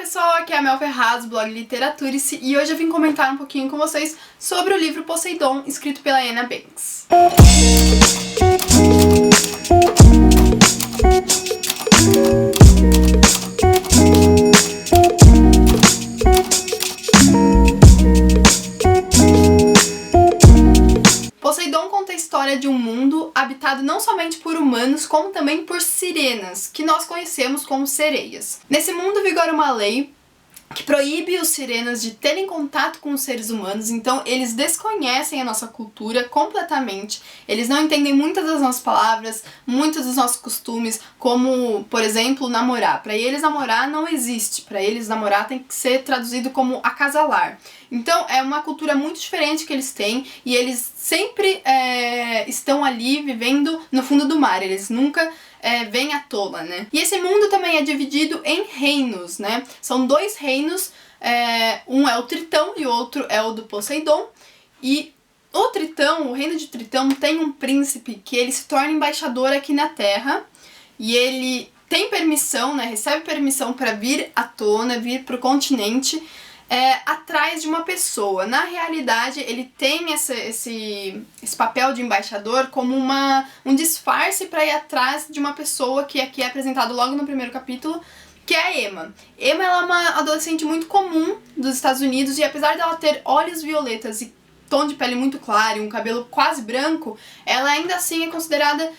pessoal, aqui é a Mel Ferraz, do blog Literaturice, e hoje eu vim comentar um pouquinho com vocês sobre o livro Poseidon, escrito pela Anna Banks. Poseidon conta a história de um mundo habitado não somente por humanos, como também por sirenas, que nós conhecemos como sereias. Nesse mundo vigora uma lei que proíbe os sirenas de terem contato com os seres humanos, então eles desconhecem a nossa cultura completamente, eles não entendem muitas das nossas palavras, muitos dos nossos costumes, como, por exemplo, namorar. Para eles, namorar não existe, para eles, namorar tem que ser traduzido como acasalar. Então, é uma cultura muito diferente que eles têm e eles sempre estão ali vivendo no fundo do mar, eles nunca vêm à toa, né? E esse mundo também é dividido em reinos, né? São dois reinos, um é o Tritão e o outro é o do Poseidon. E o Tritão, o reino de Tritão, tem um príncipe que ele se torna embaixador aqui na Terra e ele tem permissão, né? Recebe permissão para vir à tona, vir pro continente, atrás de uma pessoa. Na realidade, ele tem esse papel de embaixador como um disfarce para ir atrás de uma pessoa que aqui é apresentado logo no primeiro capítulo, que é a Emma. Emma ela é uma adolescente muito comum dos Estados Unidos e apesar dela ter olhos violetas e tom de pele muito claro e um cabelo quase branco, ela ainda assim é considerada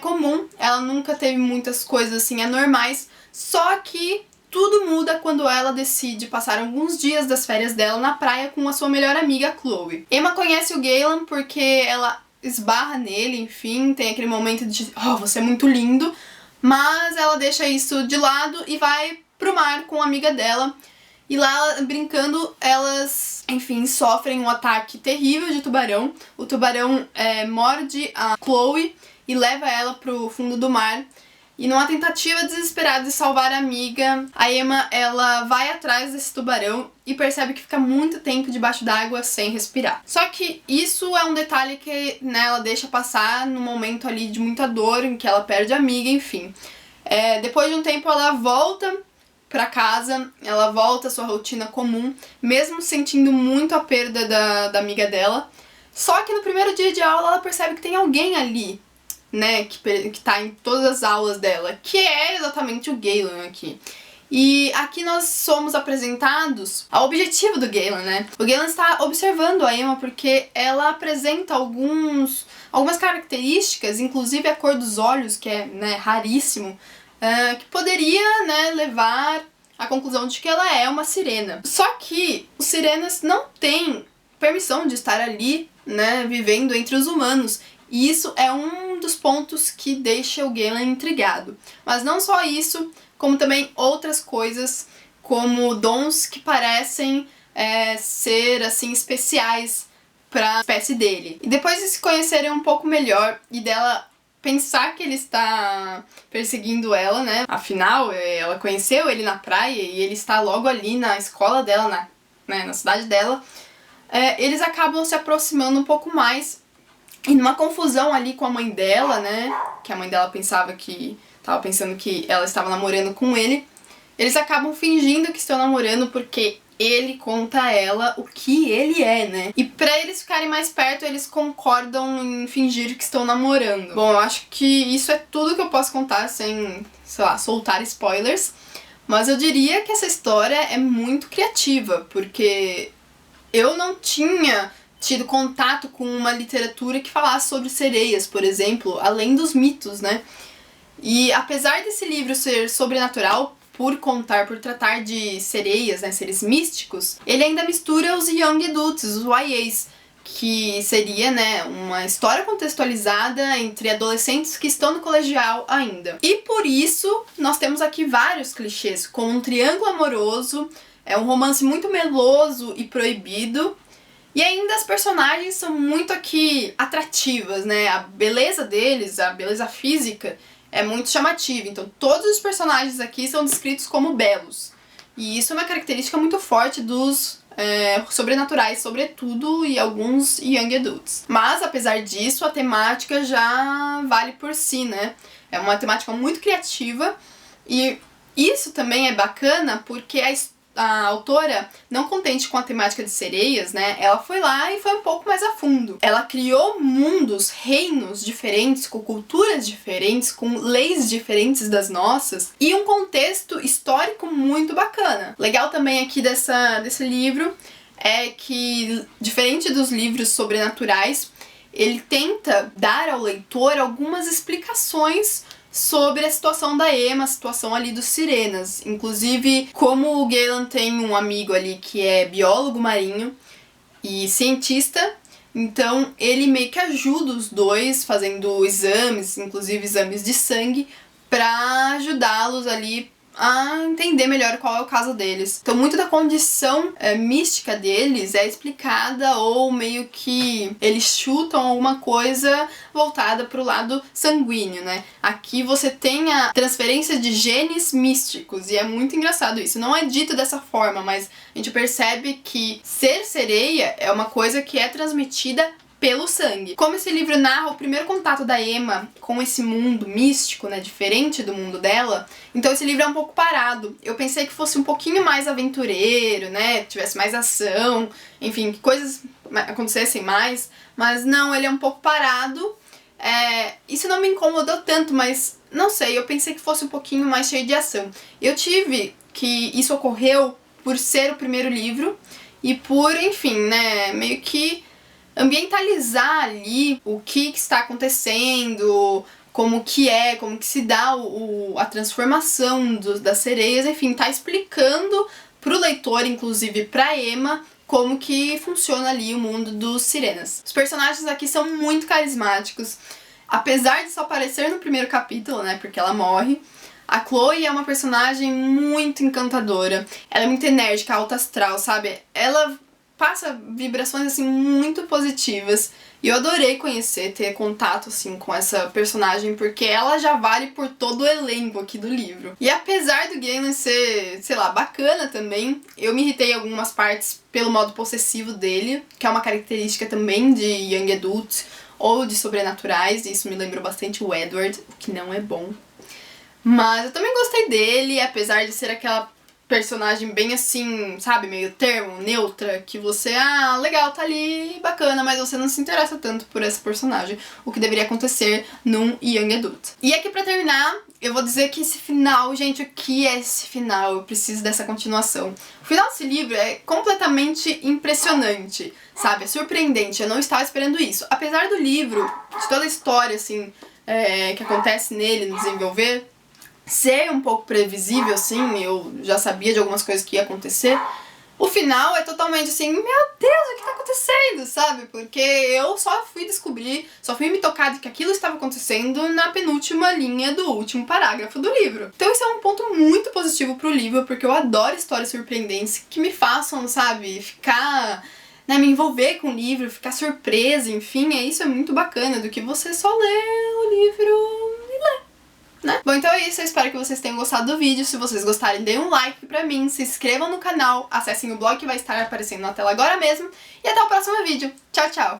comum. Ela nunca teve muitas coisas assim anormais, só que tudo muda quando ela decide passar alguns dias das férias dela na praia com a sua melhor amiga, Chloe. Emma conhece o Galen porque ela esbarra nele, enfim, tem aquele momento de você é muito lindo, mas ela deixa isso de lado e vai pro mar com a amiga dela. E lá, brincando, elas, enfim, sofrem um ataque terrível de tubarão. O tubarão morde a Chloe e leva ela pro fundo do mar. E numa tentativa desesperada de salvar a amiga, a Emma, ela vai atrás desse tubarão e percebe que fica muito tempo debaixo d'água sem respirar. Só que isso é um detalhe que, né, ela deixa passar no momento ali de muita dor, em que ela perde a amiga, enfim. Depois de um tempo ela volta pra casa, ela volta à sua rotina comum, mesmo sentindo muito a perda da amiga dela. Só que no primeiro dia de aula ela percebe que tem alguém ali, né, que tá em todas as aulas dela, que é exatamente o Galen aqui. E aqui nós somos apresentados ao objetivo do Galen, né? O Galen está observando a Emma porque ela apresenta algumas características, inclusive a cor dos olhos, que é, né, raríssimo, que poderia, né, levar à conclusão de que ela é uma sirena. Só que os sirenas não têm permissão de estar ali, né, vivendo entre os humanos. E isso é um dos pontos que deixa o Galen intrigado. Mas não só isso, como também outras coisas, como dons que parecem ser assim especiais para a espécie dele. E depois de se conhecerem um pouco melhor e dela pensar que ele está perseguindo ela, né? Afinal, ela conheceu ele na praia e ele está logo ali na escola dela, na cidade dela. Eles acabam se aproximando um pouco mais. E numa confusão ali com a mãe dela, né, que a mãe dela tava pensando que ela estava namorando com ele, eles acabam fingindo que estão namorando porque ele conta a ela o que ele é, né. E pra eles ficarem mais perto, eles concordam em fingir que estão namorando. Bom, eu acho que isso é tudo que eu posso contar sem, sei lá, soltar spoilers. Mas eu diria que essa história é muito criativa, porque eu não tinha tido contato com uma literatura que falasse sobre sereias, por exemplo, além dos mitos, né? E apesar desse livro ser sobrenatural, por tratar de sereias, né, seres místicos, ele ainda mistura os young adults, os YAs, que seria, né, uma história contextualizada entre adolescentes que estão no colegial ainda. E por isso, nós temos aqui vários clichês, como um triângulo amoroso, um romance muito meloso e proibido. E ainda as personagens são muito aqui atrativas, né? A beleza deles, a beleza física é muito chamativa. Então todos os personagens aqui são descritos como belos. E isso é uma característica muito forte dos sobrenaturais, sobretudo, e alguns young adults. Mas apesar disso, a temática já vale por si, né? É uma temática muito criativa e Isso também é bacana porque a autora, não contente com a temática de sereias, né, ela foi lá e foi um pouco mais a fundo. Ela criou mundos, reinos diferentes, com culturas diferentes, com leis diferentes das nossas e um contexto histórico muito bacana. Legal também aqui desse livro é que, diferente dos livros sobrenaturais, ele tenta dar ao leitor algumas explicações sobre a situação da Emma, a situação ali dos Sirenas. Inclusive, como o Galen tem um amigo ali que é biólogo marinho e cientista, então ele meio que ajuda os dois fazendo exames, inclusive exames de sangue, pra ajudá-los ali a entender melhor qual é o caso deles. Então muito da condição mística deles é explicada ou meio que eles chutam alguma coisa voltada pro lado sanguíneo, né? Aqui você tem a transferência de genes místicos e é muito engraçado isso. Não é dito dessa forma, mas a gente percebe que ser sereia é uma coisa que é transmitida pelo sangue. Como esse livro narra o primeiro contato da Emma com esse mundo místico, né, diferente do mundo dela, então esse livro é um pouco parado. Eu pensei que fosse um pouquinho mais aventureiro, né, tivesse mais ação, enfim, que coisas acontecessem mais, mas não, ele é um pouco parado. Isso não me incomodou tanto, mas não sei, eu pensei que fosse um pouquinho mais cheio de ação. Eu tive que isso ocorreu por ser o primeiro livro e por, enfim, né, meio que ambientalizar ali o que está acontecendo, como que se dá a transformação das sereias, enfim, tá explicando pro leitor, inclusive pra Emma, como que funciona ali o mundo dos Sirenas. Os personagens aqui são muito carismáticos, apesar de só aparecer no primeiro capítulo, né, porque ela morre. A Chloe é uma personagem muito encantadora, ela é muito enérgica, alta astral, sabe? Ela passa vibrações, assim, muito positivas. E eu adorei conhecer, ter contato, assim, com essa personagem, porque ela já vale por todo o elenco aqui do livro. E apesar do Galen ser, sei lá, bacana também, eu me irritei em algumas partes pelo modo possessivo dele, que é uma característica também de Young Adult ou de sobrenaturais, e isso me lembrou bastante o Edward, o que não é bom. Mas eu também gostei dele, apesar de ser aquela personagem bem assim, sabe, meio termo, neutra, que você, legal, tá ali, bacana, mas você não se interessa tanto por essa personagem, o que deveria acontecer num Young Adult. E aqui pra terminar, eu vou dizer que esse final, gente, o que é esse final? Eu preciso dessa continuação. O final desse livro é completamente impressionante, sabe, é surpreendente, eu não estava esperando isso. Apesar do livro, de toda a história, assim, que acontece nele, no desenvolver, ser um pouco previsível, assim, eu já sabia de algumas coisas que ia acontecer, o final é totalmente assim, meu Deus, o que tá acontecendo, sabe? Porque eu só fui me tocar de que aquilo estava acontecendo na penúltima linha do último parágrafo do livro. Então isso é um ponto muito positivo pro livro, porque eu adoro histórias surpreendentes que me façam, sabe, ficar, né, me envolver com o livro, ficar surpresa, enfim, isso é muito bacana do que você só ler o livro e ler. Né? Bom, então é isso, eu espero que vocês tenham gostado do vídeo. Se vocês gostarem, deem um like pra mim, se inscrevam no canal, acessem o blog que vai estar aparecendo na tela agora mesmo, e até o próximo vídeo. Tchau, tchau!